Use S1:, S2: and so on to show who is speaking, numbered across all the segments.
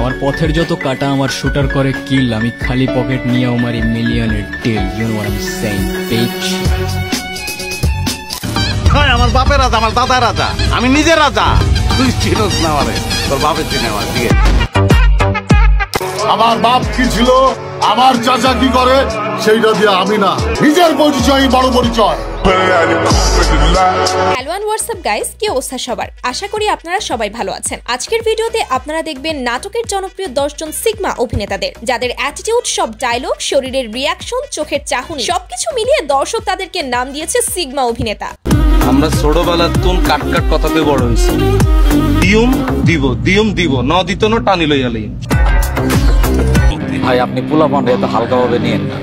S1: আমার পথের যত কাটা আমার শুটার করে কিল, আমি খালি পকেট নিয়ে আমার মিলিয়নের টেল। You know what I am saying bitch.
S2: আমার বাপের রাজা, আমার দাদা রাজা, আমি নিজে রাজা। তুই চিনোস না আমারে, তোর বাপের চিনে আমার। ঠিক আছে,
S3: আমার বাপ কি ছিল, আমার চাচা কি করে, সেইটা দিয়ে আমি না, নিজের পরিচয় বড় পরিচয়।
S4: হ্যালো এন্ড হোয়াটসঅ্যাপ গাইস, কি অবস্থা সবার? আশা করি আপনারা সবাই ভালো আছেন। আজকের ভিডিওতে আপনারা দেখবেন নাটকের জনপ্রিয় 10 জন সিগমা অভিনেতাদের, যাদের অ্যাটিটিউড, সব ডায়লগ, শরীরের রিয়াকশন, চোখের চাহনি সবকিছু মিলিয়ে দর্শক তাদেরকে নাম দিয়েছে সিগমা অভিনেতা।
S2: আমরা ছোটবেলার তুন কাট কাট কথাতে বড় হইছি। দিয়ম দিব ন দিত ন টানি লইয়া লই।
S5: ভাই আপনি পোলাপান এত হালকাভাবে নিয়েন না,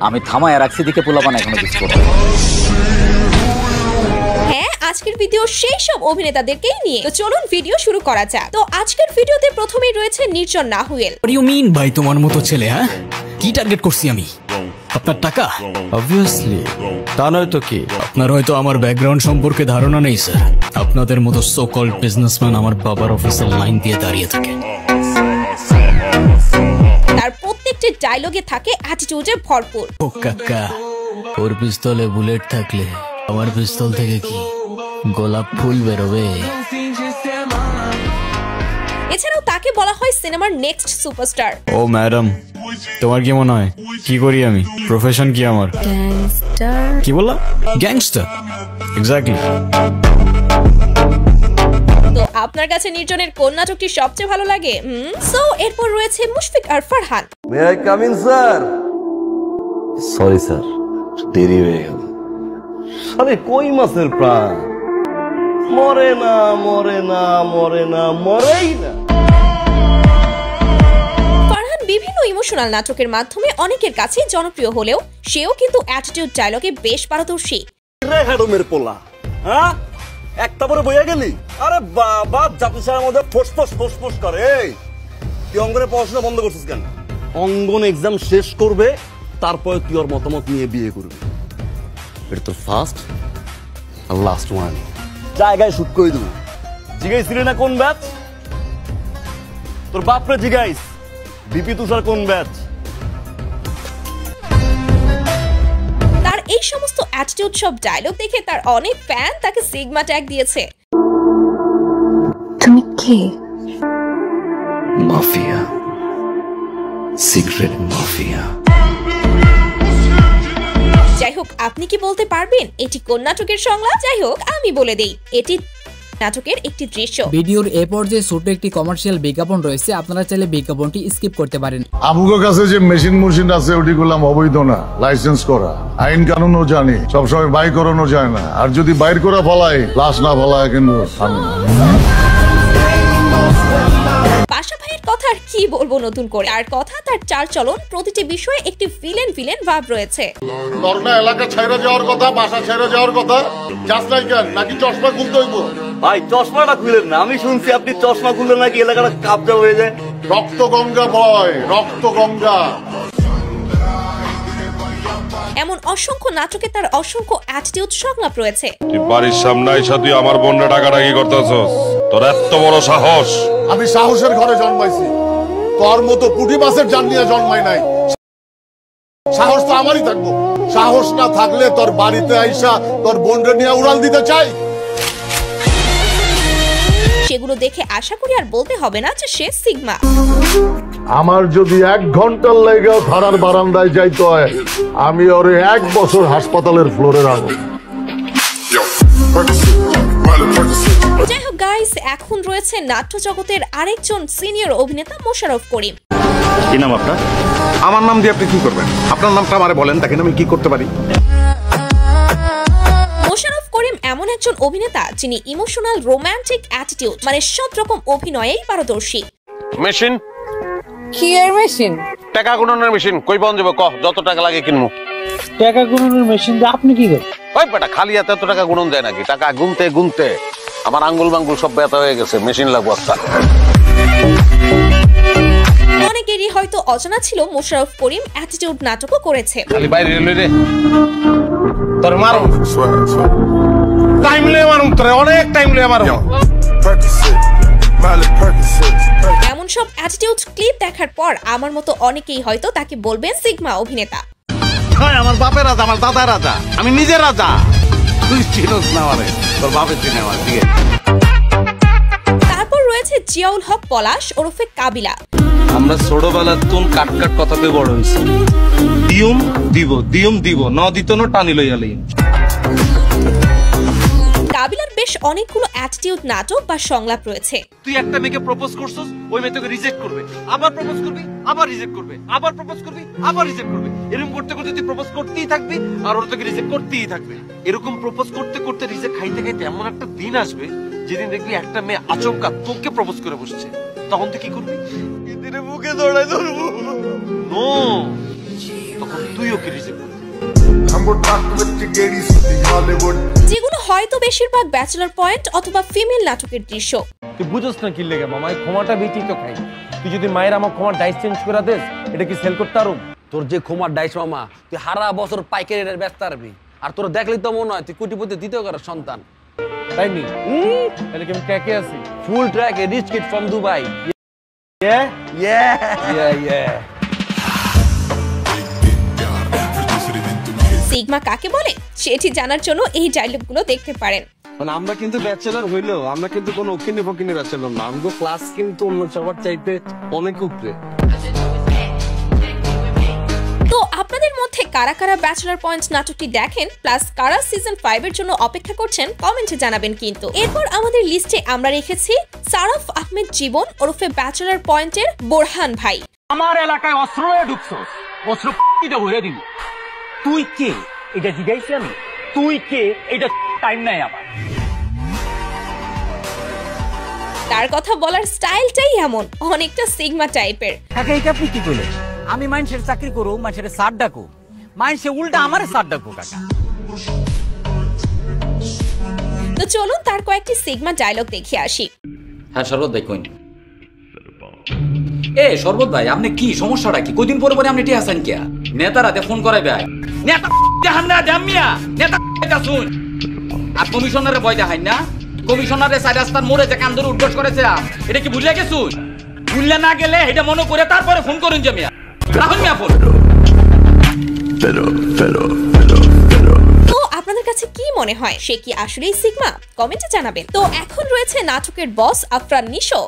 S5: আমি থামায় রাখছি দিকে পোলাপান এখনো কিছু করতে।
S4: হ্যাঁ, আজকের ভিডিও সেই সব অভিনেতাদেরকেই নিয়ে, তো চলুন ভিডিও শুরু করা যাক। তো আজকের ভিডিওতে প্রথমেই রয়েছে নির্জন নাহুয়েল।
S1: হোয়াট ইউ মিন ভাই, তোমার মতো ছেলে? হ্যাঁ, কি টার্গেট করছি আমি? আপনার টাকা? অবভিয়াসলি, তা নয় তো কি? আপনার হয়তো আমার ব্যাকগ্রাউন্ড সম্পর্কে ধারণা নেই স্যার। আপনাদের মতো সো কল্ড বিজনেসম্যান আমার বাবার অফিসের লাইন দিয়ে দাঁড়িয়ে থাকে।
S4: তার প্রত্যেকটি ডায়লগে থাকে অ্যাটিটিউডে ভরপুর।
S1: ও কাকা, ওর পিস্তলে বুলেট থাকলে আমার পিস্তল থেকে কি গোলাপ ফুল বেরোবে?
S4: এছাড়াও তাকে বলা হয় সিনেমার নেক্সট সুপারস্টার।
S1: ও ম্যাডাম, তোমার কি মনে হয় কি করি আমি? প্রফেশন কি আমার?
S4: গ্যাংস্টার।
S1: কি বললা? Gangster, exactly.
S4: তো আপনার কাছে নির্জনের কোন নাটকটি সবচেয়ে ভালো লাগে? সো এরপর রয়েছে মুশফিক আর Farhan.
S6: May I come in sir? Sorry sir, দেরি হয়ে গেল। আরে কই মাছের প্রাণ মরে না, মরে না, মরে না, মরেই না।
S4: ফারহান বিভিন্ন ইমোশনাল নাটকের মাধ্যমে অনেকের কাছে জনপ্রিয় হলেও সেও কিন্তু অ্যাটিটিউড ডায়লগে বেশ পারদর্শী।
S6: রে হেডমের পোলা, হ্যাঁ একটা পরে বইয়া গেলি? আরে বাবা, জাতি সাহের মধ্যে ফোসফোস ফোসফোস করে। এই তুই অঙ্গনে পড়াশোনা বন্ধ করছিস কেন? অঙ্গন এক্সাম শেষ করবে, তারপরে তুই ওর মতামত নিয়ে বিয়ে করবি। এটা তোর ফার্স্ট আর লাস্ট ওয়ান। জায়গায় শুট করে দেবো। জিগাইছিলি না কোন ব্যাচ? তোর বাপরে জিগাইস বিপি তুষার কোন ব্যাচ?
S4: তার এই সমস্ত অ্যাটিটিউড, সব ডায়লগ দেখে তার অনেক ফ্যান তাকে সিগমা ট্যাগ দিয়েছে।
S7: তুমি কে?
S6: Mafia, secret mafia.
S4: যাই হোক, আপনি কি বলতে পারবেন এটি কোন নাটকের সংলাপ? যাই হোক, আমি বলে দেই, এটি নাটকের একটি দৃশ্য।
S8: ভিডিওর এ পর্যায়ে ছোট একটি কমার্শিয়াল বিজ্ঞাপন রয়েছে, আপনারা চাইলে বিজ্ঞাপনটি স্কিপ করতে পারেন।
S3: আমুকের কাছে যে মেশিন আছে ওটি করলাম অবৈধ না, লাইসেন্স করা। আইন কানুনও জানি, সবসময় বাই করানো যায় না। আর যদি বাইর করা ফলায়, লাশ না ফলায় কিন্তু আমি না।
S4: পাশা ভাইয়ের কথা আর কি বলবো নতুন করে, আর কথা তার চাল চলন, প্রতিটি বিষয়ে একটি ভিলেন ভাব রয়েছে।
S3: করোনা এলাকা ছেড়ে যাওয়ার কথা, বাসা ছেড়ে যাওয়ার কথা, যাস নাই কেন? নাকি চশমা খুলতে হইব?
S6: ভাই চশমাটা খুলেন না, আমি শুনছি আপনি চশমা খুললে নাকি এলাকাটা কাবজা হয়ে যায়।
S3: রক্ত গঙ্গা বয়, রক্ত গঙ্গা।
S4: এমন অসংখ্য নাটকে তার অসংখ্য অ্যাটিটিউড সংলাপ রয়েছে।
S9: তুই বাড়ির সামনে আইসা তুই আমার বোনটা ডাকাডাকি করতেছস? তোর এত বড় সাহস!
S3: আমি সাহসের ঘরে জন্মাইছি, তোর মতো পুঁটি মাছের জান নিয়ে জন্মাই নাই। সাহস তো আমারই থাকবো। সাহস না থাকলে তোর বাড়িতে আইসা তোর বোনটা নিয়ে উড়াল দিতে চাই।
S4: সেগুলো দেখে আশা করি আর বলতে হবে না যে সে সিগমা।
S3: আমার যদি 1 ঘন্টার লেগে থানার বারান্দায় যাইতে হয়, আমি ওরে 1 বছর হাসপাতালের ফ্লোরে রাখবো।
S4: যাই হোক গাইস, এখন রয়েছে নাট্য জগতের আরেকজন সিনিয়র অভিনেতা মোশাররফ করিম।
S2: কি নাম আপনার? আমার নাম দিয়ে আপনি কি করবেন? আপনার নামটা আমারে বলেন, দেখেন আমি কি করতে পারি।
S4: মোশাররফ করিম এমন একজন অভিনেতা যিনি ইমোশনাল, রোমান্টিক অ্যাটিটিউড মানে সব রকম অভিনয়েই পারদর্শী।
S2: মেশিন
S7: কি এর মেশিন?
S2: টাকা গুণনের মেশিন। কই পাওয়া যাবে? কহ, যত টাকা লাগে কিনবো।
S8: টাকা গুণনের মেশিন দিয়ে আপনি কি করেন?
S2: ওই বেটা, খালি হাতে এত টাকা গুণন যায় নাকি? টাকা গুনতে গুনতে আমার আঙ্গুল বাঙ্গুল সব ব্যথা হয়ে গেছে। মেশিন লাগবো একটা।
S4: অনেকেরই হয়তো অজানা ছিল মোশাররফ করিম অ্যাটিটিউড নাটকও করেছে।
S2: খালি বাইরে রে তোর মারো, টাইম লে মারুম, তোরে অনেক টাইম লে মারুম।
S4: এমন এমন সব অ্যাটিটিউড ক্লিপ দেখার পর আমার মতো অনেকেই হয়তো তাকে বলবেন সিগমা অভিনেতা।
S2: আমার বাপের রাজা, আমার দাদার রাজা, আমি নিজে রাজা। তুই চিনোস না আমারে, তোর বাপের চিনে আমার। ঠিক আছে।
S4: তারপর রয়েছে জিয়াউল হক পলাশ ওরফে কাবিলা।
S6: আমরা ছোটবেলার তুন কাট কাট কথাতে বড় হয়েছি। দিয়ম দিব, দিয়ম দিব, ন দিত ন টানি লইয়ালি।
S4: কাবিলার বেশ অনেকগুলো অ্যাটিটিউড নাটক বা সংলাপ রয়েছে।
S6: তুই একটা মেয়েকে প্রপোজ করছস, ওই মেয়ে তোকে রিজেক্ট করবে, আবার প্রপোজ করবি, আবার রিজেক্ট করবে, আবার প্রপোজ করবি, আবার রিজেক্ট করবে। এরকম করতে করতে তুই প্রপোজ করতেই থাকবি, আর ওরা তোকে রিজেক্ট করতেই থাকবে। এরকম প্রপোজ করতে করতে রিজেক্ট খাইতে খাইতে এমন একটা দিন আসবে যেদিন দেখবি একটা মেয়ে আচমকা তোকে প্রপোজ করে বসছে। তখন তুই কি করবি? দিনে বুকে জড়াই ধরবো। নো, তখন তুই ওকে রিজেক্ট করবি।
S4: যেগুলো হয়তো বেশিরভাগ ব্যাচেলর পয়েন্ট অথবা ফিমেল নাটকের দৃশ্য।
S10: তুই বুঝছ না কি লেগে মামা, এই ক্ষমাটা বেটি তো খাই। তুই যদি মায়ের আমার ক্ষমার ডাইস চেঞ্জ করে দেস, এটা কি সেল করতে পারো?
S11: তোর যে ক্ষমার ডাইস মামা, তুই হারা বছর পাইকারি রেট ব্যস্ত পারবি। আর তোর দেখলি তো মনে হয় তুই কোটিপতি দ্বিতীয় করার সন্তান,
S10: তাই নি? তাহলে কি আমি ট্র্যাকে আছি?
S11: Full track, rich kid from Dubai.
S4: Sigma কাকে বলে সেটি জানার জন্য এই ডায়লগগুলো দেখতে পারেন।
S6: মানে আমরা কিন্তু ব্যাচেলর হইলেও আমরা কিন্তু কোনো ওকিনি ফকিনি ব্যাচেলর না। আমগো ক্লাস কিন্তু অন্য সবার চাইতে অনেক উপরে।
S4: তো আপনাদের মধ্যে কারা কারা ব্যাচেলর পয়েন্ট নাটকটি দেখেন প্লাস কারা সিজন 5 এর জন্য অপেক্ষা করছেন কমেন্টে জানাবেন। কিন্তু এরপর আমাদের লিস্টে আমরা রেখেছি সারাফ আহমেদ জীবন ওরফে ব্যাচেলর পয়েন্টের বোরহান ভাই।
S12: আমার এলাকায় অস্ত্র ঢুকছস, অস্ত্র কিটা ভরে দিল। তুই কে এটা জিজ্ঞাসা আমি? তুই কে এটা টাইম নাই আমার।
S4: তার কথা বলার স্টাইলটাই এমন, অনেকটা সিগমা টাইপের।
S12: কাকা এটা আপনি কি কইলেন? আমি মানুষের চাকরি করো, মানুষের সার ডাকো, মানুষে উল্টা আমারে সার ডাকো কাকা।
S4: তো চলুন তার কয়েকটি সিগমা ডায়লগ দেখে আসি।
S5: হ্যাঁ শরবত ভাই কইন। এ শরবত ভাই, আপনি কি সমস্যাটা কি? কদিন পরে পরে আপনি টি আছেন কে? নেতারাতে ফোন করাইবে আয়। নেতা জাহান্না জামিয়া, নেতা এটা শুন। আর কমিশনারে ভয় দেখাই না? কমিশনারে সাইড রাস্তার মোড়ে যে কান্দর উদ্ঘোষ করেছে, এটা কি বুঝলে গেছুন? বুঝলে না গেলে এটা মনে করে তারপরে ফোন করুন জামিয়া। রাহুল মিয়া ফোন।
S4: তো আপনাদের কাছে কি মনে হয়, সে কি আসলেই সিগমা? কমেন্টে জানাবেন। তো এখন রয়েছে নাটকের বস আফরান নিশো।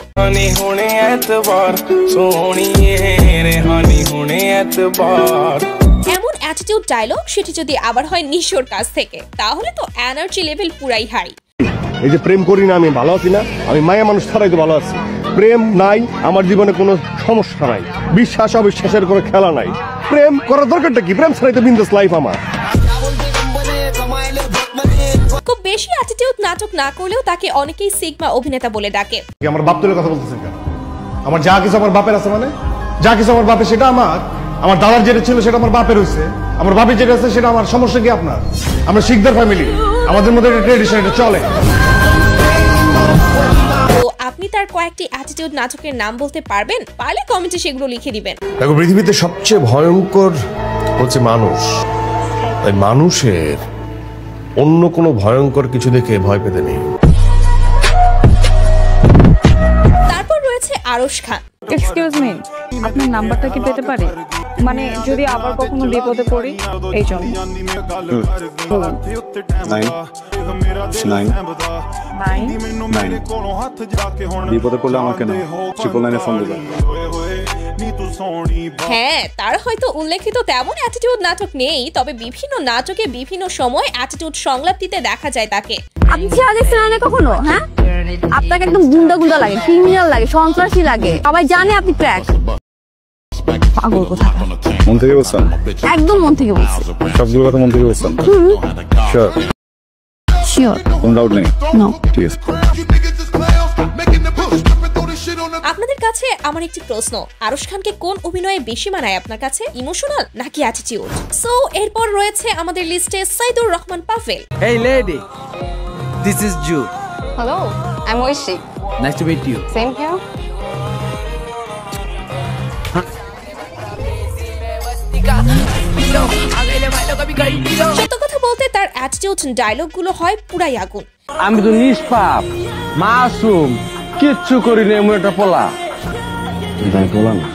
S4: এমন অ্যাটিটিউড ডায়লগ, সেটি যদি আবার হয় নিশোর কাছ থেকে, তাহলে তো এনার্জি লেভেল পুরাই হাই।
S3: এই যে প্রেম করি না, আমি ভালো আছি না? আমি মায়া মানুষ ছাড়াই তো ভালো আছি। প্রেম নাই আমার জীবনে কোনো সমস্যা নাই, বিশ্বাস অবিশ্বাসের কোনো খেলা নাই। প্রেম করার দরকারটা কি? প্রেম ছাড়াই তো বিন্দাস লাইফ আমার।
S4: খুব বেশি অ্যাটিটিউড নাটক না করলেও তাকে অনেকেই সিগমা অভিনেতা বলে ডাকে।
S3: আমার বাপ তুলে কথা বলতেছেন কেন? আমার যা কিছু আমার বাপের আছে, মানে যা কিছু আমার বাপের সেটা আমার। আমার দাদার যেটা ছিল সেটা আমার বাপের হয়েছে, আমার বাপের যেটা আছে সেটা আমার। সমস্যা কি আপনার? আমরা শিখদার ফ্যামিলি, আমাদের মধ্যে একটা ট্রেডিশন, এটা চলে।
S4: তো আপনি তার কয়েকটি অ্যাটিটিউড নাটকের নাম বলতে পারবেন? পারলে কমেন্টে সেগুলো লিখে দিবেন।
S3: দেখো, পৃথিবীতে সবচেয়ে ভয়ঙ্কর হচ্ছে মানুষ। তাই মানুষের অন্য কোনো ভয়ঙ্কর কিছু দেখে ভয় পেতে নেই।
S4: তারপর রয়েছে আরশ খান।
S7: এক্সকিউজ মি, আপনার নাম্বারটা কি পেতে পারি? মানে যদি আবার কখনো বিপদে পড়ি এই জন্য।
S13: বিপদে পড়লে আমাকে না, 999 ফোন দিবেন।
S4: হ্যাঁ, তার হয়তো উল্লেখিত তেমন অ্যাটিটিউড নাটক নেই, তবে বিভিন্ন নাটকে বিভিন্ন সময় অ্যাটিটিউড সংলাপ দিতে দেখা যায় তাকে।
S7: আপনি ছেড়ে দেখছেন না কখনো? হ্যাঁ, আপনাকে একদম গুন্ডা গুন্ডা লাগে, ক্রিমিনাল লাগে, সন্ত্রাসী লাগে। সবাই জানে আপনি ক্র্যাক। পাগল কথা।
S13: মন থেকে বলছেন?
S7: একদম মন থেকে বলছি।
S13: সবগুলো কথা মন থেকে বলছেন? শিওর?
S7: শিওর।
S13: কোনো ডাউট নেই?
S7: নো।
S13: ঠিক আছে।
S4: আপনাদের কাছে আমার একটি প্রশ্ন, আরশ খানকে কোন অভিনয়ে বেশি মানায় আপনার কাছে, ইমোশনাল নাকি অ্যাটিটিউড? সো এরপর রয়েছে আমাদের লিস্টে Saidur Rahman Pavel.
S14: Hey lady, this is Jude.
S15: Hello, I'm Oishi.
S14: Nice to meet you.
S15: Same here.
S4: সত্য কথা বলতে তার অ্যাটিটিউড ডায়লগ গুলো হয় পুরাই আগুন।
S10: আমি তো নিষ্পাপ, মাসুম, কিচ্ছু করি না এমন একটা পোলা।
S13: তুমি বলা না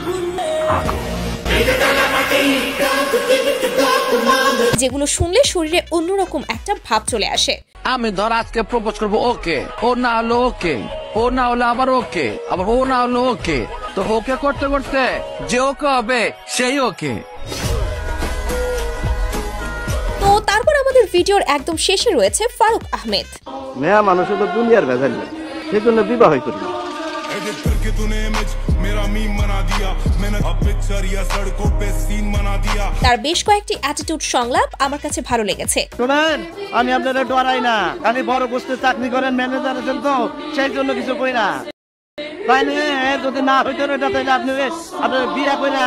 S4: যেগুলো শুনলে শরীরে অন্যরকম একটা ভাব চলে আসে।
S11: আমি ধর আজকে প্রপোজ করবো, ওকে, ও না হলো ওকে, ও না হলো আবার ওকে, আবার ও না হলো ওকে, তো ওকে করতে করতে যে ওকে হবে সেই ওকে।
S4: তো তারপর আমাদের ভিডিওর একদম শেষে রয়েছে ফারুক আহমেদ।
S16: মেয়া মানুষের তো দুনিয়ার ভেজাল, সেজন্য বিবাহ করি।
S4: তার বেশ কয়েকটি অ্যাটিটিউড সংলাপ আমার কাছে ভালো লেগেছে।
S16: শোনেন, আমি আপনারা ডরাই না, আমি বড় পোস্টে চাকরি করেন, ম্যানেজার আছেন, তো সেই জন্য কিছু কই না। তাই যদি না হইতো এটা, তাইলে আপনি আপনার বিয়া করে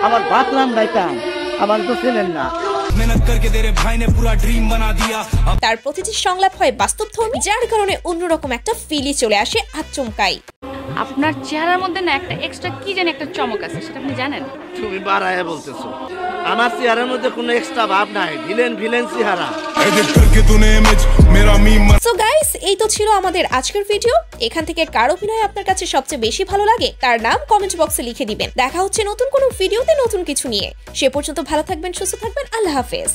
S16: আমার ভাতলাম দাইতাম, আমার তো ছিলেন না।
S4: তার প্রতিটি সংলাপ হয় বাস্তবধর্মী, যার কারণে অন্যরকম একটা ফিলই চলে আসে আচমকাই।
S17: আপনার চেহারার মধ্যে না একটা এক্সট্রা কি জানি একটা চমক আছে, সেটা আপনি জানেন?
S16: তুমি বাড়ায় বলতেছো, আমার চেহারার মধ্যে কোনো এক্সট্রা ভাব নাই, ভিলেন চেহারা।
S4: সো গাইস, এই তো ছিল আমাদের আজকের ভিডিও। এখান থেকে কার অভিনয় আপনার কাছে সবচেয়ে বেশি ভালো লাগে তার নাম কমেন্ট বক্সে লিখে দিবেন। দেখা হচ্ছে নতুন কোনো ভিডিওতে নতুন কিছু নিয়ে। সে পর্যন্ত ভালো থাকবেন, সুস্থ থাকবেন। আল্লাহ হাফেজ।